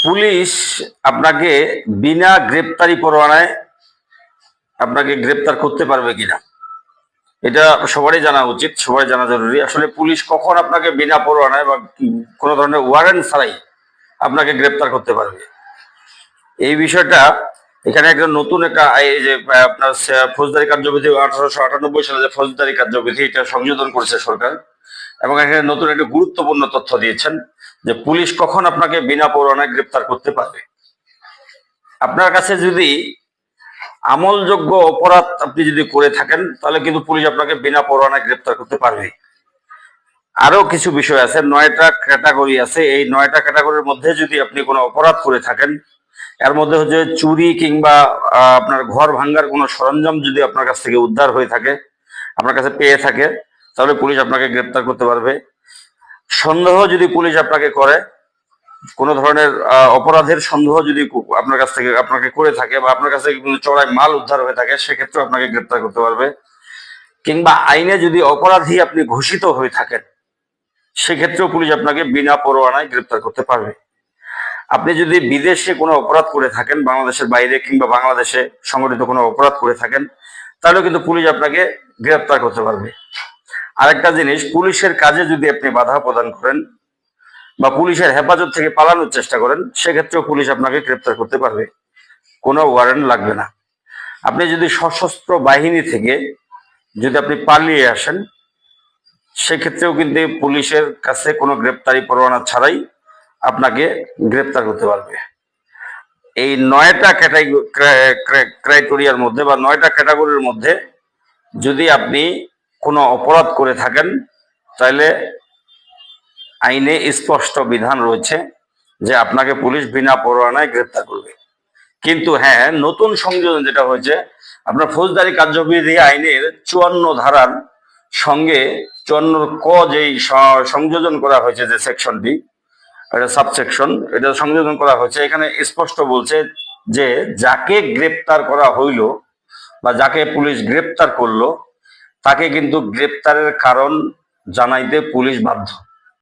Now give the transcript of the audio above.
Police আপনাকে বিনা গ্রেপ্তারি পরোয়ানায় আপনাকে গ্রেপ্তার করতে পারবে কিনা, এটা সবারই জানা উচিত, সবাই জানা জরুরি। আসলে পুলিশ কখন আপনাকে বিনা পরোয়ানায় বা কোনো ধরনের ওয়ারেন্ট ছাড়াই আপনাকে গ্রেপ্তার করতে পারবে, এই বিষয়টা এখানে একটা নতুন একটা এই যে আপনার ফৌজদারি কার্যবিধি 1898 সালে যে ফৌজদারি কার্যবিধি এটা সংশোধন করেছে সরকার, এবং এখানে নতুন একটা গুরুত্বপূর্ণ তথ্য দিয়েছেন যে পুলিশ কখন আপনাকে বিনা পরোয়ানায় গ্রেপ্তার করতে পারবে। আপনার কাছে যদি আমলযোগ্য অপরাধ আপনি যদি করে থাকেন তাহলে কিন্তু পুলিশ আপনাকে বিনা পরোয়ানায় গ্রেপ্তার করতে পারবে। আরো কিছু বিষয় আছে, 9টা ক্যাটাগরি আছে। এই 9টা ক্যাটাগরির মধ্যে যদি আপনি কোনো অপরাধ করে থাকেন, এর মধ্যে হচ্ছে চুরি কিংবা আপনার ঘর ভাঙ্গার কোনো সরঞ্জাম যদি আপনার কাছ থেকে উদ্ধার হয়ে থাকে, আপনার কাছে পেয়ে থাকে, তাহলে পুলিশ আপনাকে গ্রেপ্তার করতে পারবে। সন্দেহ যদি পুলিশ আপনাকে করে, কোনো ধরনের অপরাধের সন্দেহ যদি আপনার কাছ থেকে আপনাকে করে থাকে বা আপনার কাছে চড়াই মাল উদ্ধার হয়ে থাকে, সেক্ষেত্রে আপনাকে গ্রেপ্তার করতে পারবে। কিংবা আইনে যদি অপরাধী আপনি ঘোষিত হয়ে থাকেন, সেক্ষেত্রেও পুলিশ আপনাকে বিনা পরোয়ানায় গ্রেপ্তার করতে পারবে। আপনি যদি বিদেশে কোনো অপরাধ করে থাকেন, বাংলাদেশের বাইরে কিংবা বাংলাদেশে সংগঠিত কোনো অপরাধ করে থাকেন, তাহলেও কিন্তু পুলিশ আপনাকে গ্রেপ্তার করতে পারবে। আরেকটা জিনিস, পুলিশের কাজে যদি আপনি বাধা প্রদান করেন বা পুলিশের হেফাজত থেকে পালানোর চেষ্টা করেন, সেক্ষেত্রেও পুলিশ আপনাকে গ্রেপ্তার করতে পারবে, কোনো ওয়ারেন্ট লাগবে না। আপনি যদি সশস্ত্র বাহিনী থেকে যদি আপনি পালিয়ে আসেন, সেক্ষেত্রেও কিন্তু পুলিশের কাছে কোনো গ্রেপ্তারি পরোয়ানা ছাড়াই আপনাকে গ্রেপ্তার করতে পারবে। এই 9টা ক্রাইটেরিয়ার মধ্যে বা 9টা ক্যাটাগরির মধ্যে যদি আপনি কোনো অপরাধ করে থাকেন, তাহলে আইনে স্পষ্ট বিধান রয়েছে যে আপনাকে পুলিশ বিনা পরোয়ানায় গ্রেপ্তার করবে। কিন্তু হ্যাঁ, নতুন সংযোজন যেটা হয়েছে, আপনার ফৌজদারি কার্যবিধি আইনের 54 ধারার সঙ্গে 54 ক যেই সংযোজন করা হয়েছে, যে সেকশনটি, এটা সাবসেকশন, এটা সংযোজন করা হয়েছে, এখানে স্পষ্ট বলছে যে যাকে গ্রেপ্তার করা হইল বা যাকে পুলিশ গ্রেপ্তার করলো, তাকে কিন্তু গ্রেপ্তারের কারণ জানাইতে পুলিশ বাধ্য।